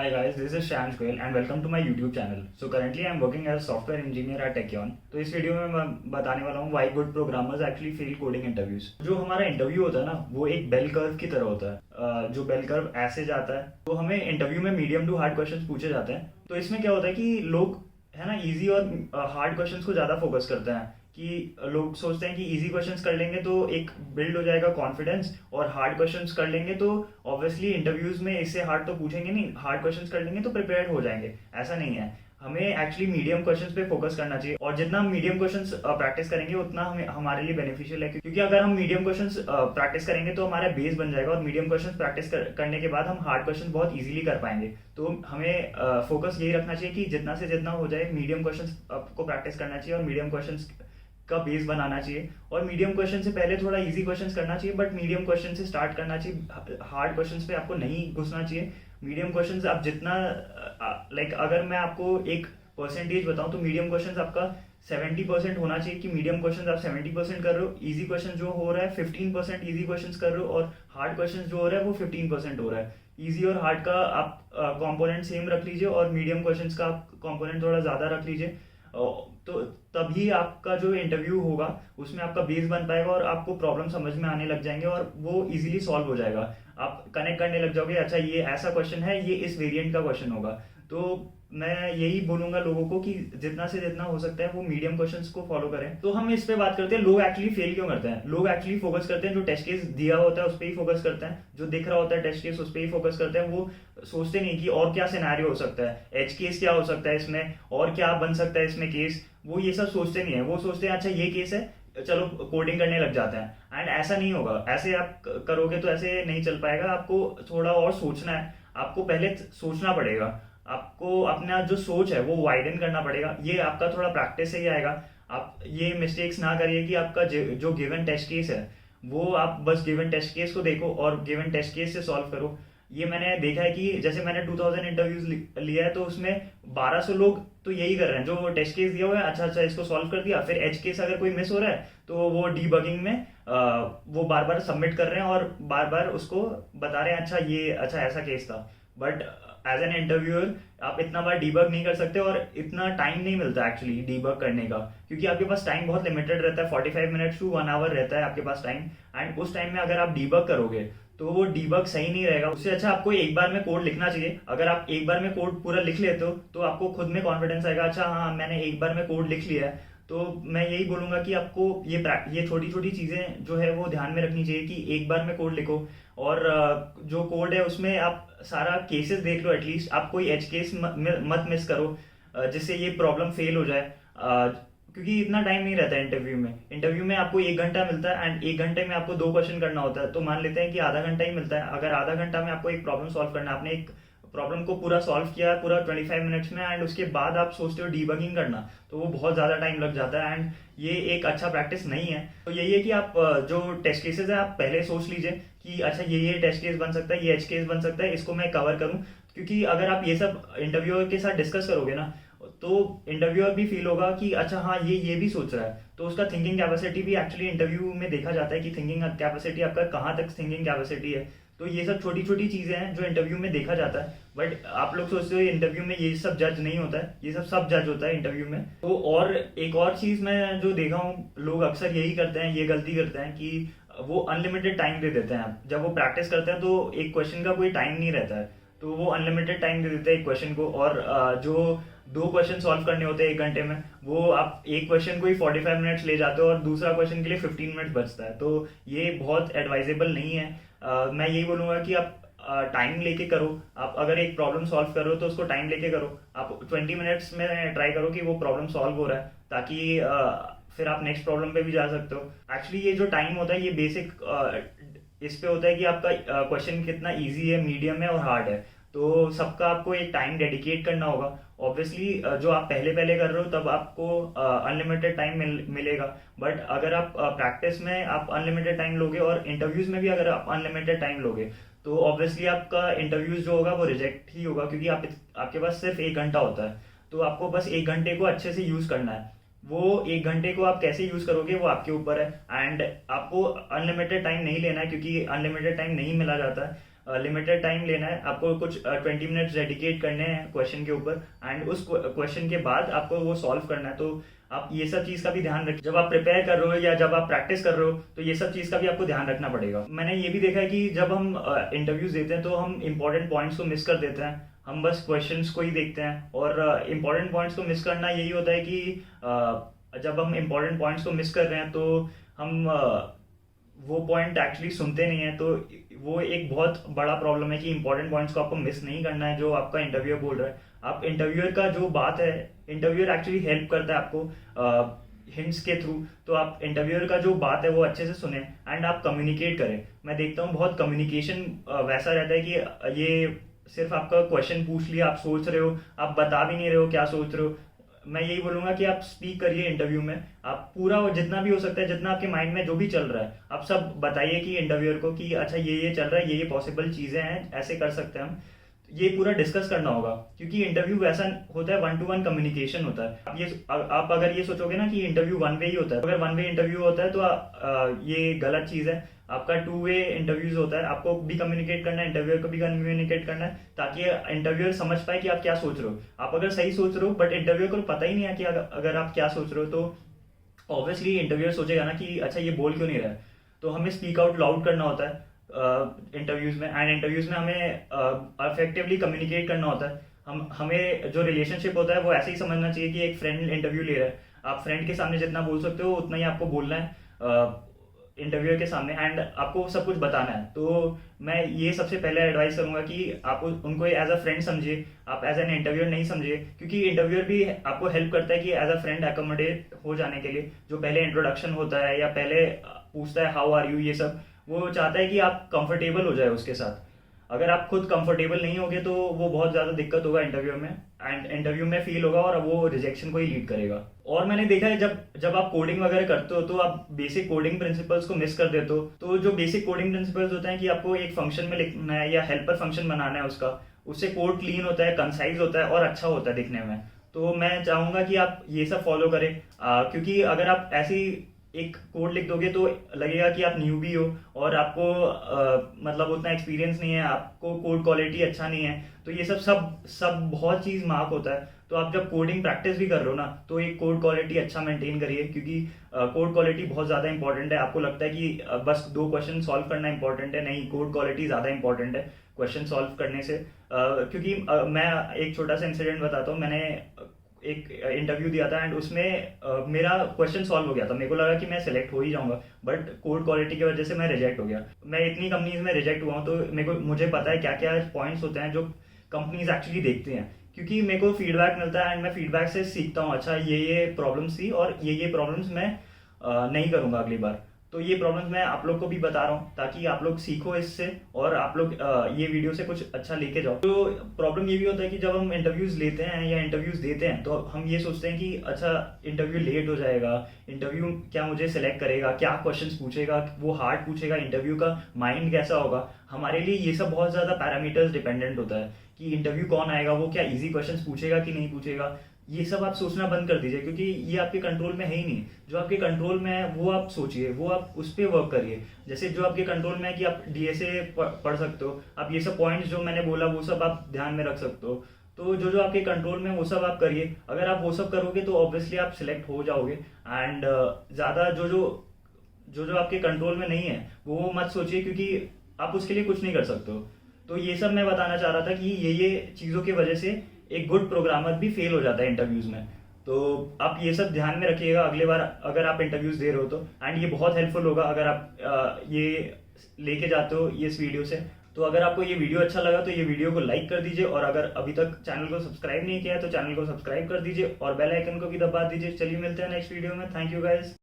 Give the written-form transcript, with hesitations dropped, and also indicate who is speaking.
Speaker 1: Hi guys, this is Shams Goyal and welcome to my YouTube channel. So currently I'm working as a software engineer at Techion. तो इस video में मैं बताने वाला हूँ why good programmers actually fail coding interviews. जो हमारा interview होता है ना, वो एक बेल कर्व की तरह होता है। जो बेल कर्व ऐसे जाता है तो हमें इंटरव्यू में मीडियम टू हार्ड क्वेश्चंस पूछे जाते हैं। तो इसमें क्या होता है कि लोग है ना इजी और हार्ड क्वेश्चंस को ज़्यादा फोकस करते हैं कि लोग सोचते हैं कि इजी क्वेश्चंस कर लेंगे तो एक बिल्ड हो जाएगा कॉन्फिडेंस, और हार्ड क्वेश्चंस कर लेंगे तो ऑब्वियसली इंटरव्यूज में इससे हार्ड तो पूछेंगे नहीं, हार्ड क्वेश्चंस कर लेंगे तो प्रिपेयर्ड हो जाएंगे। ऐसा नहीं है, हमें एक्चुअली मीडियम क्वेश्चंस पे फोकस करना चाहिए और जितना हम मीडियम क्वेश्चंस प्रैक्टिस करेंगे उतना हमें हमारे लिए बेनिफिशियल है, क्योंकि अगर हम मीडियम क्वेश्चंस प्रैक्टिस करेंगे तो हमारा बेस बन जाएगा और मीडियम क्वेश्चंस प्रैक्टिस करने के बाद हम हार्ड क्वेश्चन बहुत इजीली कर पाएंगे। तो हमें फोकस यही रखना चाहिए कि जितना से जितना हो जाए मीडियम क्वेश्चंस को प्रैक्टिस करना चाहिए और मीडियम क्वेश्चंस का बेस बनाना चाहिए। और मीडियम क्वेश्चन से पहले थोड़ा इजी क्वेश्चंस करना चाहिए, बट मीडियम क्वेश्चन से स्टार्ट करना चाहिए। हार्ड क्वेश्चंस पे आपको नहीं घुसना चाहिए। मीडियम क्वेश्चंस आप जितना अगर मैं आपको एक परसेंटेज बताऊं तो मीडियम क्वेश्चंस आपका 70% होना चाहिए कि मीडियम क्वेश्चंस आप 70% कर रहे हो, इजी क्वेश्चन जो हो रहा है 15% इजी क्वेश्चंस कर रहे हो और हार्ड क्वेश्चंस जो हो रहा है वो 15% हो रहा है। इजी और हार्ड का आप कंपोनेंट सेम रख लीजिए और मीडियम क्वेश्चंस का आप कंपोनेंट थोड़ा ज़्यादा रख लीजिए। तो तभी आपका जो इंटरव्यू होगा उसमें आपका बेस बन पाएगा और आपको प्रॉब्लम समझ में आने लग जाएंगे और वो इजीली सॉल्व हो जाएगा। आप कनेक्ट करने लग जाओगे, अच्छा ये ऐसा क्वेश्चन है, ये इस वेरिएंट का क्वेश्चन होगा। तो मैं यही बोलूंगा लोगों को कि जितना से जितना हो सकता है वो मीडियम क्वेश्चंस को फॉलो करें। तो हम इस पे बात करते हैं लोग एक्चुअली फेल क्यों करते हैं। लोग एक्चुअली फोकस करते हैं जो टेस्ट केस दिया होता है उस पर ही फोकस करते हैं, जो दिख रहा होता है टेस्ट केस उस पर ही फोकस करते हैं। वो सोचते नहीं कि और क्या सिनेरियो हो सकता है, एज केस क्या हो सकता है इसमें, और क्या बन सकता है इसमें केस। वो ये सब सोचते नहीं है, वो सोचते हैं अच्छा ये केस है चलो कोडिंग करने लग जाते हैं। एंड ऐसा नहीं होगा, ऐसे आप करोगे तो ऐसे नहीं चल पाएगा। आपको थोड़ा और सोचना है, आपको पहले सोचना पड़ेगा, आपको अपना जो सोच है वो वाइडन करना पड़ेगा। ये आपका थोड़ा प्रैक्टिस से ही आएगा। आप ये मिस्टेक्स ना करिए कि आपका जो गिवन टेस्ट केस है वो आप बस गिवन टेस्ट केस को देखो और गिवन टेस्ट केस से सॉल्व करो। ये मैंने देखा है कि जैसे मैंने 2000 इंटरव्यूज लिया है तो उसमें 1200 लोग तो यही कर रहे हैं, जो टेस्ट केस दिया हुआ है अच्छा अच्छा इसको सॉल्व कर दिया, फिर एज केस अगर कोई मिस हो रहा है तो वो डीबगिंग में वो बार बार सबमिट कर रहे हैं और बार बार उसको बता रहे हैं अच्छा ये अच्छा ऐसा केस था। बट एज एन इंटरव्यूअर आप इतना बार डीबग नहीं कर सकते और इतना टाइम नहीं मिलता एक्चुअली डीबग करने का, क्योंकि आपके पास टाइम बहुत लिमिटेड रहता है। 45 मिनट्स टू 1 आवर रहता है आपके पास टाइम। एंड उस टाइम में अगर आप डीबग करोगे तो वो डीबग सही नहीं रहेगा। उससे अच्छा आपको एक बार में कोड लिखना चाहिए। अगर आप एक बार में कोड पूरा लिख लेते हो तो आपको खुद में कॉन्फिडेंस आएगा, अच्छा हाँ मैंने एक बार में कोड लिख लिया है। तो मैं यही बोलूंगा कि आपको ये छोटी छोटी चीजें जो है वो ध्यान में रखनी चाहिए कि एक बार में कोड लिखो और जो कोड है उसमें आप सारा केसेस देख लो, एटलीस्ट आप कोई एज केस मत मिस करो जिससे ये प्रॉब्लम फेल हो जाए। क्योंकि इतना टाइम नहीं रहता है इंटरव्यू में आपको 1 घंटा मिलता है एंड 1 घंटे में आपको 2 क्वेश्चन करना होता है। तो मान लेते हैं कि आधा घंटा ही मिलता है, अगर आधा घंटा में आपको एक प्रॉब्लम सॉल्व करना है, आपने एक प्रॉब्लम को पूरा सॉल्व किया पूरा 25 मिनट्स में एंड उसके बाद आप सोचते हो डीबगिंग करना, तो वो बहुत ज़्यादा टाइम लग जाता है एंड ये एक अच्छा प्रैक्टिस नहीं है। तो यही है कि आप जो टेस्ट केसेस है आप पहले सोच लीजिए कि अच्छा ये टेस्ट केस बन सकता है, ये एच केस बन सकता है, इसको मैं कवर करूँ। क्योंकि अगर आप ये सब इंटरव्यूअर के साथ डिस्कस करोगे ना तो इंटरव्यूअर भी फील होगा कि अच्छा हाँ ये भी सोच रहा है, तो उसका थिंकिंग कैपेसिटी भी एक्चुअली इंटरव्यू में देखा जाता है कि थिंकिंग कैपेसिटी आपका कहाँ तक थिंकिंग कैपेसिटी है। तो ये सब छोटी छोटी चीजें हैं जो इंटरव्यू में देखा जाता है। बट आप लोग सोचते हो इंटरव्यू में ये सब जज नहीं होता है, ये सब जज होता है इंटरव्यू में। तो और एक और चीज मैं जो देखा हूँ लोग अक्सर यही करते हैं, ये गलती करते हैं कि वो अनलिमिटेड टाइम दे देते हैं। जब वो प्रैक्टिस करते हैं तो एक क्वेश्चन का कोई टाइम नहीं रहता है, तो वो अनलिमिटेड टाइम दे देते हैं एक क्वेश्चन को। और जो 2 क्वेश्चन सॉल्व करने होते हैं 1 घंटे में, वो आप एक क्वेश्चन को ही 45 मिनट्स ले जाते हो और दूसरा क्वेश्चन के लिए 15 मिनट बचता है। तो ये बहुत एडवाइजेबल नहीं है। मैं यही बोलूंगा कि आप टाइम लेके करो। आप अगर एक प्रॉब्लम सॉल्व करो तो उसको टाइम लेके करो। आप 20 मिनट्स में ट्राई करो कि वो प्रॉब्लम सॉल्व हो रहा है, ताकि फिर आप नेक्स्ट प्रॉब्लम पे भी जा सकते हो। एक्चुअली ये जो टाइम होता है ये बेसिक इस पे होता है कि आपका क्वेश्चन कितना इजी है, मीडियम है और हार्ड है। तो सबका आपको एक टाइम डेडिकेट करना होगा। ऑब्वियसली जो आप पहले पहले कर रहे हो तब आपको अनलिमिटेड टाइम मिलेगा, बट अगर आप प्रैक्टिस में आप अनलिमिटेड टाइम लोगे और इंटरव्यूज में भी अगर आप अनलिमिटेड टाइम लोगे तो ऑब्वियसली आपका इंटरव्यूज जो होगा वो रिजेक्ट ही होगा, क्योंकि आपके पास सिर्फ 1 घंटा होता है। तो आपको बस 1 घंटे को अच्छे से यूज करना है। वो 1 घंटे को आप कैसे यूज करोगे वो आपके ऊपर है। एंड आपको अनलिमिटेड टाइम नहीं लेना है, क्योंकि अनलिमिटेड टाइम नहीं मिला जाता है। लिमिटेड टाइम लेना है, आपको कुछ 20 मिनट्स डेडिकेट करने हैं क्वेश्चन के ऊपर, एंड उस क्वेश्चन के बाद आपको वो सॉल्व करना है। तो आप ये सब चीज़ का भी ध्यान रखें जब आप प्रिपेयर कर रहे हो या जब आप प्रैक्टिस कर रहे हो, तो ये सब चीज़ का भी आपको ध्यान रखना पड़ेगा। मैंने ये भी देखा है कि जब हम इंटरव्यूज देते हैं तो हम इंपॉर्टेंट पॉइंट्स को मिस कर देते हैं, हम बस क्वेश्चंस को ही देखते हैं, और इंपॉर्टेंट पॉइंट्स को मिस करना यही होता है कि जब हम इंपॉर्टेंट पॉइंट्स को मिस कर रहे हैं तो हम वो पॉइंट एक्चुअली सुनते नहीं है। तो वो एक बहुत बड़ा प्रॉब्लम है कि इंपॉर्टेंट पॉइंट्स को आपको मिस नहीं करना है जो आपका इंटरव्यूअर बोल रहा है। आप इंटरव्यूअर का जो बात है, इंटरव्यूअर एक्चुअली हेल्प करता है आपको हिंट्स के थ्रू, तो आप इंटरव्यूअर का जो बात है वो अच्छे से सुने एंड आप कम्युनिकेट करें। मैं देखता हूँ बहुत कम्युनिकेशन वैसा रहता है कि ये सिर्फ आपका क्वेश्चन पूछ लिया, आप सोच रहे हो, आप बता भी नहीं रहे हो क्या सोच रहे हो। मैं यही बोलूंगा कि आप स्पीक करिए इंटरव्यू में, आप पूरा जितना भी हो सकता है, जितना आपके माइंड में जो भी चल रहा है, आप सब बताइए कि इंटरव्यूअर को कि अच्छा ये चल रहा है, ये पॉसिबल चीज़ें हैं, ऐसे कर सकते हैं हम। ये पूरा डिस्कस करना होगा क्योंकि इंटरव्यू वैसा होता है, 1-to-1 कम्युनिकेशन होता है। आप अगर ये सोचोगे ना कि इंटरव्यू वन वे ही होता है, अगर वन वे इंटरव्यू होता है तो ये गलत चीज़ है। आपका 2 वे इंटरव्यूज होता है, आपको भी कम्युनिकेट करना है, इंटरव्यूअर को भी कम्युनिकेट करना है, ताकि इंटरव्यूअर समझ पाए कि आप क्या सोच रहे हो। आप अगर सही सोच रहे हो बट इंटरव्यूअर को पता ही नहीं है कि अगर आप क्या सोच रहे हो, तो ऑब्वियसली इंटरव्यूअर सोचेगा ना कि अच्छा ये बोल क्यों नहीं रहा है। तो हमें स्पीक आउट लाउड करना होता है इंटरव्यूज में, एंड इंटरव्यूज में हमें इफेक्टिवली कम्युनिकेट करना होता है। हमें जो रिलेशनशिप होता है वो ऐसे ही समझना चाहिए कि एक फ्रेंड इंटरव्यू ले रहा है, आप फ्रेंड के सामने जितना बोल सकते हो उतना ही आपको बोलना है इंटरव्यूअर के सामने, एंड आपको सब कुछ बताना है। तो मैं ये सबसे पहले एडवाइस करूंगा कि आप उनको एज अ फ्रेंड समझिए, आप एज एन इंटरव्यूअर नहीं समझिए, क्योंकि इंटरव्यूअर भी आपको हेल्प करता है कि एज अ फ्रेंड एकोमोडेट हो जाने के लिए। जो पहले इंट्रोडक्शन होता है या पहले पूछता है हाउ आर यू, ये सब वो चाहता है कि आप कंफर्टेबल हो जाए उसके साथ। अगर आप खुद कंफर्टेबल नहीं होगे तो वो बहुत ज़्यादा दिक्कत होगा इंटरव्यू में, एंड इंटरव्यू में फील होगा और वो रिजेक्शन को ही लीड करेगा। और मैंने देखा है जब आप कोडिंग वगैरह करते हो तो आप बेसिक कोडिंग प्रिंसिपल्स को मिस कर देते हो। तो जो बेसिक कोडिंग प्रिंसिपल्स होते हैं कि आपको एक फंक्शन में लिखना है या हेल्पर फंक्शन बनाना है उसका, उससे कोड क्लीन होता है, कंसाइज होता है और अच्छा होता है दिखने में। तो मैं चाहूँगा कि आप ये सब फॉलो करें, क्योंकि अगर आप ऐसी एक कोड लिख दोगे तो लगेगा कि आप न्यूबी हो और आपको मतलब उतना एक्सपीरियंस नहीं है, आपको कोड क्वालिटी अच्छा नहीं है। तो ये सब बहुत चीज़ मार्क होता है। तो आप जब कोडिंग प्रैक्टिस भी कर रहे हो ना, तो एक कोड क्वालिटी अच्छा मेंटेन करिए, क्योंकि कोड क्वालिटी बहुत ज़्यादा इंपॉर्टेंट है। आपको लगता है कि बस 2 क्वेश्चन सॉल्व करना इंपॉर्टेंट है, नहीं, कोड क्वालिटी ज़्यादा इंपॉर्टेंट है क्वेश्चन सॉल्व करने से। क्योंकि मैं एक छोटा सा इंसिडेंट बताता हूँ। मैंने एक इंटरव्यू दिया था एंड उसमें मेरा क्वेश्चन सॉल्व हो गया था, मेरे को लगा कि मैं सिलेक्ट हो ही जाऊंगा, बट कोड क्वालिटी की वजह से मैं रिजेक्ट हो गया। मैं इतनी कंपनीज में रिजेक्ट हुआ हूँ, तो मुझे पता है क्या क्या पॉइंट्स होते हैं जो कंपनीज एक्चुअली देखते हैं, क्योंकि मेरे को फीडबैक मिलता है एंड मैं फीडबैक से सीखता हूँ, अच्छा ये प्रॉब्लम्स थी और ये प्रॉब्लम्स मैं नहीं करूँगा अगली बार। तो ये प्रॉब्लम्स मैं आप लोग को भी बता रहा हूँ ताकि आप लोग सीखो इससे और आप लोग ये वीडियो से कुछ अच्छा लेके जाओ। तो प्रॉब्लम ये भी होता है कि जब हम इंटरव्यूज लेते हैं या इंटरव्यूज देते हैं तो हम ये सोचते हैं कि अच्छा इंटरव्यू लेट हो जाएगा, इंटरव्यू क्या मुझे सेलेक्ट करेगा, क्या क्वेश्चंस पूछेगा, वो हार्ड पूछेगा, इंटरव्यू का माइंड कैसा होगा। हमारे लिए ये सब बहुत ज़्यादा पैरामीटर्स डिपेंडेंट होता है कि इंटरव्यू कौन आएगा, वो क्या ईजी क्वेश्चंस पूछेगा कि नहीं पूछेगा। ये सब आप सोचना बंद कर दीजिए, क्योंकि ये आपके कंट्रोल में है ही नहीं। जो आपके कंट्रोल में है वो आप सोचिए, वो आप उस पर वर्क करिए। जैसे जो आपके कंट्रोल में है कि आप डीएसए पढ़ सकते हो, आप ये सब पॉइंट्स जो मैंने बोला वो सब आप ध्यान में रख सकते हो। तो जो जो आपके कंट्रोल में वो सब आप करिए। अगर आप वो सब करोगे तो ऑब्वियसली आप सिलेक्ट हो जाओगे। एंड ज़्यादा जो आपके कंट्रोल में नहीं है वो मत सोचिए, क्योंकि आप उसके लिए कुछ नहीं कर सकते हो। तो ये सब मैं बताना चाह रहा था कि ये चीज़ों की वजह से एक गुड प्रोग्रामर भी फेल हो जाता है इंटरव्यूज में। तो आप ये सब ध्यान में रखिएगा अगले बार अगर आप इंटरव्यूज दे रहे हो तो। एंड ये बहुत हेल्पफुल होगा अगर आप ये लेके जाते हो ये इस वीडियो से। तो अगर आपको ये वीडियो अच्छा लगा तो ये वीडियो को लाइक कर दीजिए, और अगर अभी तक चैनल को सब्सक्राइब नहीं किया है तो चैनल को सब्सक्राइब कर दीजिए और बेल आइकन को भी दबा दीजिए। चलिए मिलते हैं नेक्स्ट वीडियो में। Thank you guys.